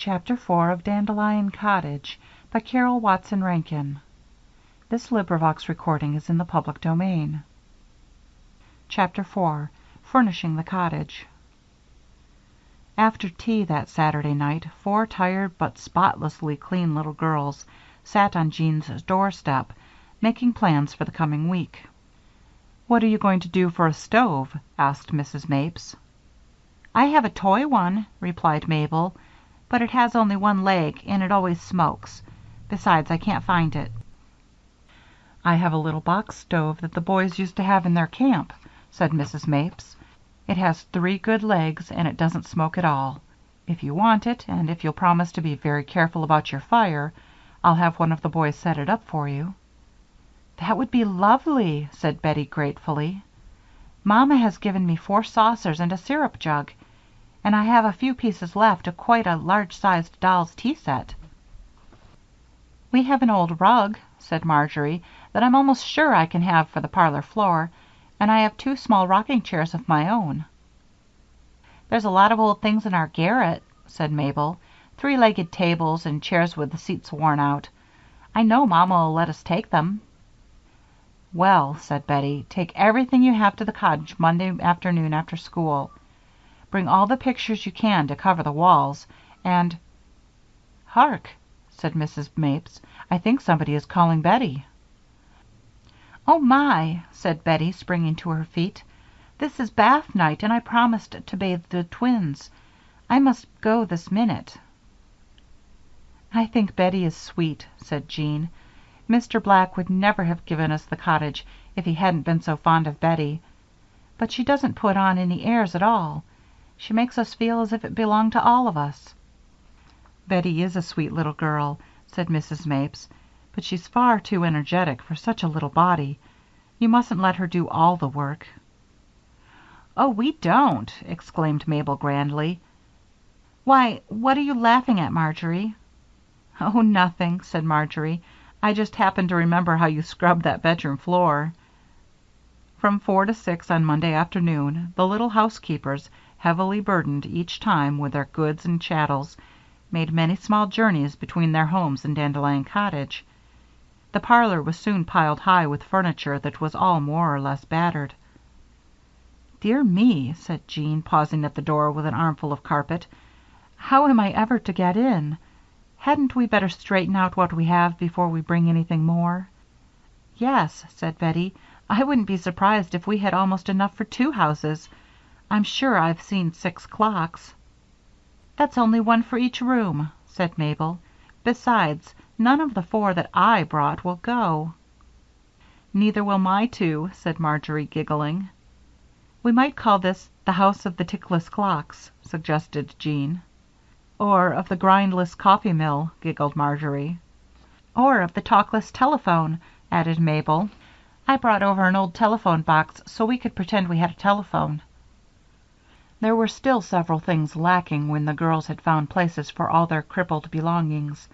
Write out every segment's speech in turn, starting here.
Chapter 4 of Dandelion Cottage by Carroll Watson Rankin. This recording is in the public domain. Chapter 4 Furnishing the Cottage. After tea that Saturday night, 4 tired but spotlessly clean little girls sat on Jean's doorstep, making plans for the coming week. "What are you going to do for a stove?" asked Mrs. Mapes. "I have a toy one," replied Mabel, "but it has only one leg and it always smokes. Besides, I can't find it." "I have a little box stove that the boys used to have in their camp," said Mrs. Mapes. "It has 3 good legs and it doesn't smoke at all. If you want it, and if you'll promise to be very careful about your fire, I'll have one of the boys set it up for you." "That would be lovely," said Bettie, gratefully. "Mama has given me 4 saucers and a syrup jug, and I have a few pieces left of quite a large-sized doll's tea set." "We have an old rug," said Marjory, "that I'm almost sure I can have for the parlor floor, and I have 2 small rocking chairs of my own." "There's a lot of old things in our garret," said Mabel. 3-legged tables and chairs with the seats worn out. I know Mama will let us take them." "Well," said Bettie, "take everything you have to the cottage Monday afternoon after school. Bring all the pictures you can to cover the walls, and—" "Hark!" said Mrs. Mapes. "I think somebody is calling Bettie." "Oh, my!" said Bettie, springing to her feet. "This is bath night and I promised to bathe the twins. I must go this minute." "I think Bettie is sweet," said Jean. "Mr. Black would never have given us the cottage if he hadn't been so fond of Bettie. But she doesn't put on any airs at all. She makes us feel as if it belonged to all of us." "Bettie is a sweet little girl," said Mrs. Mapes, "but she's far too energetic for such a little body. You mustn't let her do all the work." "Oh, we don't!" exclaimed Mabel, grandly. "Why, what are you laughing at, Marjory?" "Oh, nothing," said Marjory. "I just happened to remember how you scrubbed that bedroom floor." From 4 to 6 on Monday afternoon, the little housekeepers, heavily burdened each time with their goods and chattels, made many small journeys between their homes and Dandelion Cottage. The parlor was soon piled high with furniture that was all more or less battered. "Dear me," said Jean, pausing at the door with an armful of carpet. "How am I ever to get in? Hadn't we better straighten out what we have before we bring anything more?" "Yes," said Bettie. "I wouldn't be surprised if we had almost enough for 2 houses. I'm sure I've seen 6 clocks." "That's only one for each room," said Mabel. "Besides, none of the 4 that I brought will go." "Neither will my 2," said Marjory, giggling. "We might call this the House of the Tickless Clocks," suggested Jean. "Or of the Grindless Coffee Mill," giggled Marjory. "Or of the Talkless Telephone," added Mabel. "I brought over an old telephone box so we could pretend we had a telephone." There were still several things lacking when the girls had found places for all their crippled belongings.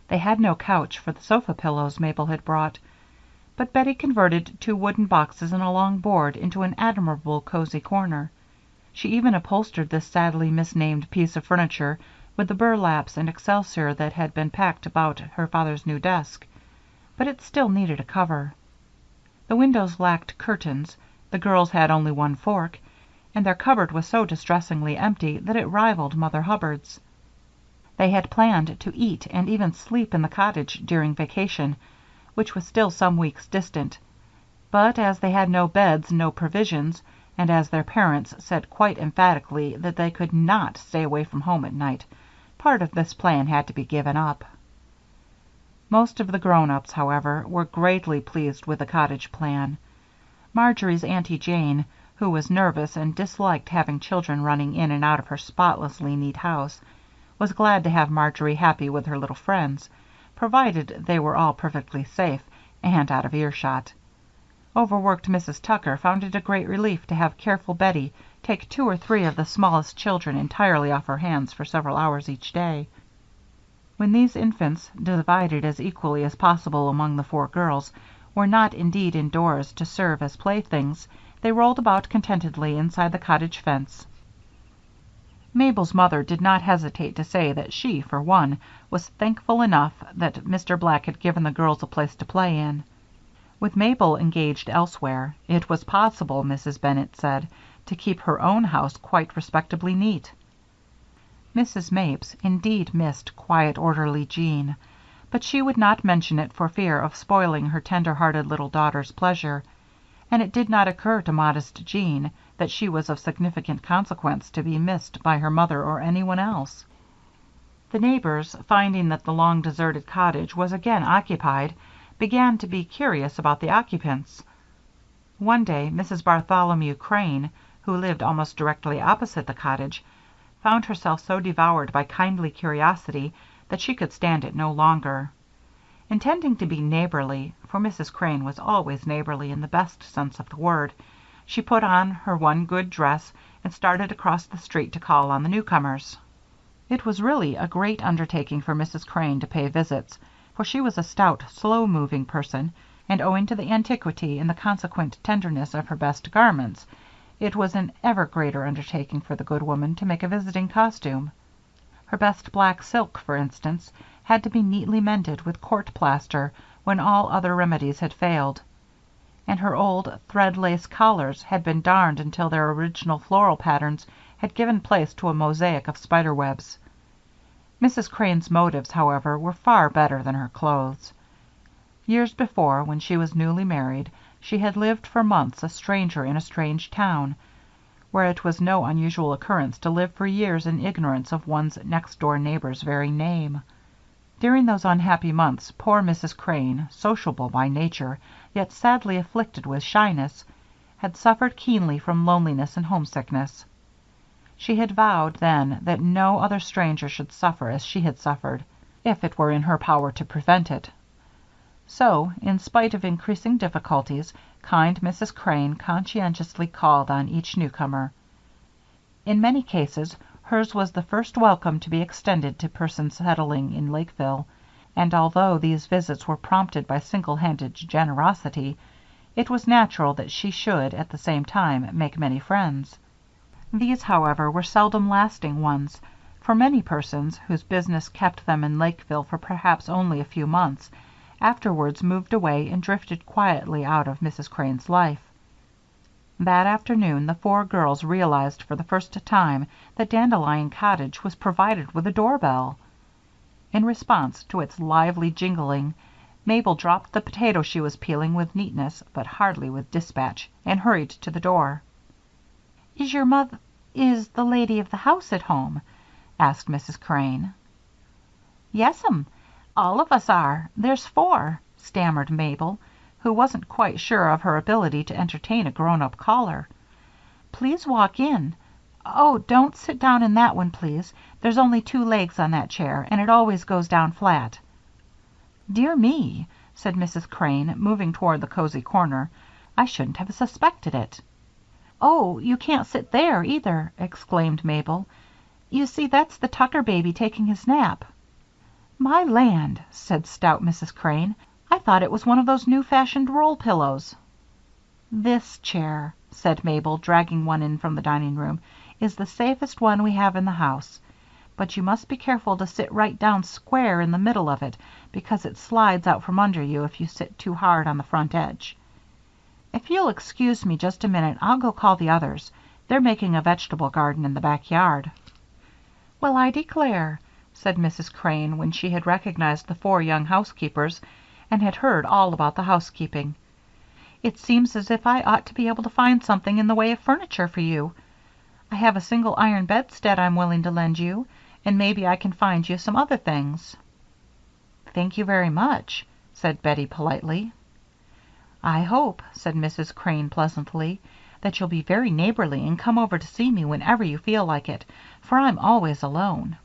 They had no couch for the sofa pillows Mabel had brought, but Bettie converted 2 wooden boxes and a long board into an admirable cozy corner. She even upholstered this sadly misnamed piece of furniture with the burlaps and excelsior that had been packed about her father's new desk, but it still needed a cover. The windows lacked curtains, the girls had only 1 fork, and their cupboard was so distressingly empty that it rivaled Mother Hubbard's. They had planned to eat and even sleep in the cottage during vacation, which was still some weeks distant, but as they had no beds, no provisions, and as their parents said quite emphatically that they could not stay away from home at night, part of this plan had to be given up. Most of the grown-ups, however, were greatly pleased with the cottage plan. Marjory's Aunty Jane, who was nervous and disliked having children running in and out of her spotlessly neat house, was glad to have Marjory happy with her little friends, provided they were all perfectly safe and out of earshot. Overworked Mrs. Tucker found it a great relief to have careful Bettie take 2 or 3 of the smallest children entirely off her hands for several hours each day. When these infants, divided as equally as possible among the 4 girls, were not indeed indoors to serve as playthings, they rolled about contentedly inside the cottage fence. Mabel's mother did not hesitate to say that she, for one, was thankful enough that Mr. Black had given the girls a place to play in. With Mabel engaged elsewhere, it was possible, Mrs. Bennett said, to keep her own house quite respectably neat. Mrs. Mapes indeed missed quiet, orderly Jean, but she would not mention it for fear of spoiling her tender-hearted little daughter's pleasure, and it did not occur to modest Jean that she was of significant consequence to be missed by her mother or anyone else. The neighbors, finding that the long-deserted cottage was again occupied, began to be curious about the occupants. One day, Mrs. Bartholomew Crane, who lived almost directly opposite the cottage, found herself so devoured by kindly curiosity that she could stand it no longer. Intending to be neighborly, for Mrs. Crane was always neighborly in the best sense of the word, she put on her one good dress and started across the street to call on the newcomers. It was really a great undertaking for Mrs. Crane to pay visits, for she was a stout, slow-moving person, and owing to the antiquity and the consequent tenderness of her best garments, it was an ever greater undertaking for the good woman to make a visiting costume. Her best black silk, for instance, had to be neatly mended with court plaster when all other remedies had failed, and her old thread-lace collars had been darned until their original floral patterns had given place to a mosaic of spider webs. Mrs. Crane's motives, however, were far better than her clothes. Years before, when she was newly married, she had lived for months a stranger in a strange town, where it was no unusual occurrence to live for years in ignorance of one's next-door neighbor's very name. During those unhappy months, poor Mrs. Crane, sociable by nature, yet sadly afflicted with shyness, had suffered keenly from loneliness and homesickness. She had vowed then that no other stranger should suffer as she had suffered, if it were in her power to prevent it. So, in spite of increasing difficulties, kind Mrs. Crane conscientiously called on each newcomer. In many cases, hers was the first welcome to be extended to persons settling in Lakeville, and although these visits were prompted by single-handed generosity, it was natural that she should, at the same time, make many friends. These, however, were seldom lasting ones, for many persons, whose business kept them in Lakeville for perhaps only a few months, afterwards moved away and drifted quietly out of Mrs. Crane's life. That afternoon, the four girls realized for the first time that Dandelion Cottage was provided with a doorbell. In response to its lively jingling, Mabel dropped the potato she was peeling with neatness, but hardly with dispatch, and hurried to the door. Is the lady of the house at home?" asked Mrs. Crane. "Yes'm. All of us are. There's 4," stammered Mabel, who wasn't quite sure of her ability to entertain a grown-up caller. "Please walk in. Oh, don't sit down in that one, please. There's only 2 legs on that chair, and it always goes down flat." "Dear me," said Mrs. Crane, moving toward the cozy corner. "I shouldn't have suspected it." "Oh, you can't sit there, either," exclaimed Mabel. "You see, that's the Tucker baby taking his nap." "My land," said stout Mrs. Crane. "I thought it was one of those new-fashioned roll pillows." "This chair," said Mabel, dragging one in from the dining room, "is the safest one we have in the house. But you must be careful to sit right down square in the middle of it, because it slides out from under you if you sit too hard on the front edge. If you'll excuse me just a minute, I'll go call the others. They're making a vegetable garden in the backyard." "Well, I declare," said Mrs. Crane, when she had recognized the 4 young housekeepers and had heard all about the housekeeping. "It seems as if I ought to be able to find something in the way of furniture for you. I have a single iron bedstead I'm willing to lend you, and maybe I can find you some other things." "Thank you very much," said Bettie, politely. "I hope," said Mrs. Crane, pleasantly, "that you'll be very neighborly and come over to see me whenever you feel like it, for I'm always alone."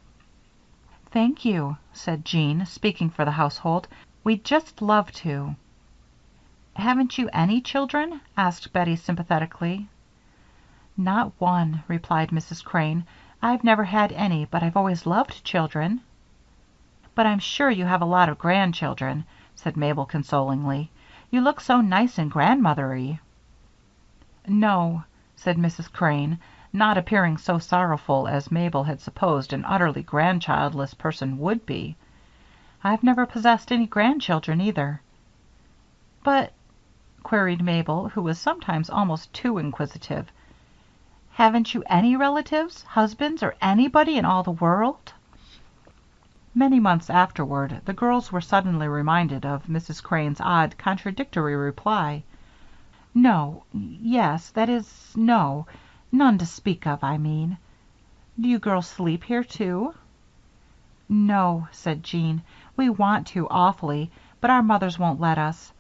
"Thank you," said Jean, speaking for the household. "We'd just love to." "Haven't you any children?" asked Bettie, sympathetically. "Not one," replied Mrs. Crane. "I've never had any, but I've always loved children." "But I'm sure you have a lot of grandchildren," said Mabel, consolingly. "You look so nice and grandmothery." "No," said Mrs. Crane. not appearing so sorrowful as Mabel had supposed an utterly grandchildless person would be. "I've never possessed any grandchildren, either." "But," queried Mabel, who was sometimes almost too inquisitive, "haven't you any relatives, husbands, or anybody in all the world?" Many months afterward, the girls were suddenly reminded of Mrs. Crane's odd, contradictory reply. "No yes that is, no. None to speak of, I mean. Do you girls sleep here, too?" "No," said Jean. "We want to, awfully, but our mothers won't let us.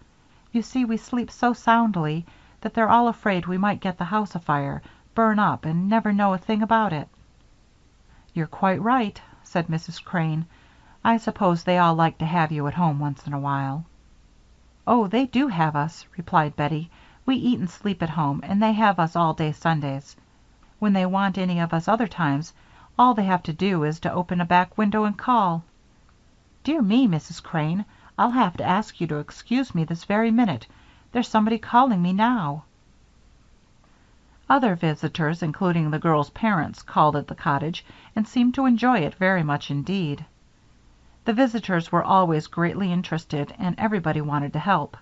You see, we sleep so soundly that they're all afraid we might get the house afire, burn up, and never know a thing about it." "You're quite right," said Mrs. Crane. "I suppose they all like to have you at home once in a while." "Oh, they do have us," replied Bettie. "We eat and sleep at home, and they have us all day Sundays. When they want any of us other times, all they have to do is to open a back window and call. Dear me, Mrs. Crane, I'll have to ask you to excuse me this very minute. There's somebody calling me now." Other visitors, including the girls' parents, called at the cottage and seemed to enjoy it very much indeed. The visitors were always greatly interested and everybody wanted to help.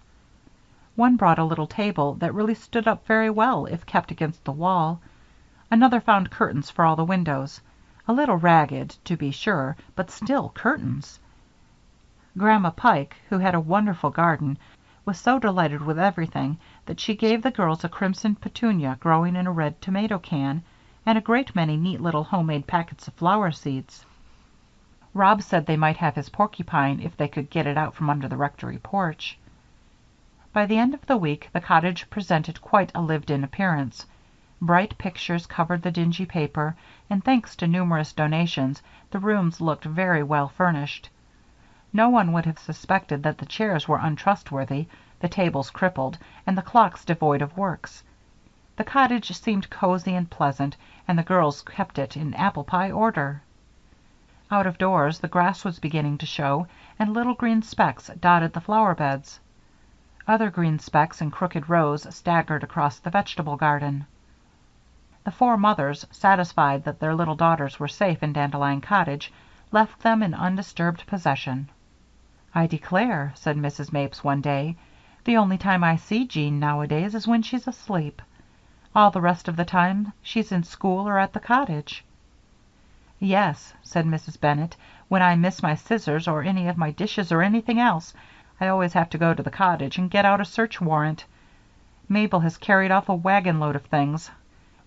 One brought a little table that really stood up very well if kept against the wall. Another found curtains for all the windows, a little ragged, to be sure, but still curtains. Grandma Pike, who had a wonderful garden, was so delighted with everything that she gave the girls a crimson petunia growing in a red tomato can and a great many neat little homemade packets of flower seeds. Rob said they might have his porcupine if they could get it out from under the rectory porch. By the end of the week, the cottage presented quite a lived-in appearance. Bright pictures covered the dingy paper, and thanks to numerous donations, the rooms looked very well furnished. No one would have suspected that the chairs were untrustworthy, the tables crippled, and the clocks devoid of works. The cottage seemed cozy and pleasant, and the girls kept it in apple pie order. Out of doors, the grass was beginning to show, and little green specks dotted the flower beds. Other green specks in crooked rows staggered across the vegetable garden. The four mothers, satisfied that their little daughters were safe in Dandelion Cottage, left them in undisturbed possession. "I declare," said Mrs. Mapes one day, "the only time I see Jean nowadays is when she's asleep. All the rest of the time she's in school or at the cottage." "Yes," said Mrs. Bennett, "when I miss my scissors or any of my dishes or anything else, I always have to go to the cottage and get out a search warrant. Mabel has carried off a wagon load of things,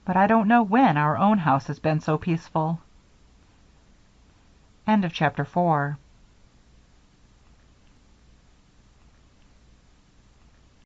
but I don't know when our own house has been so peaceful." Chapter 5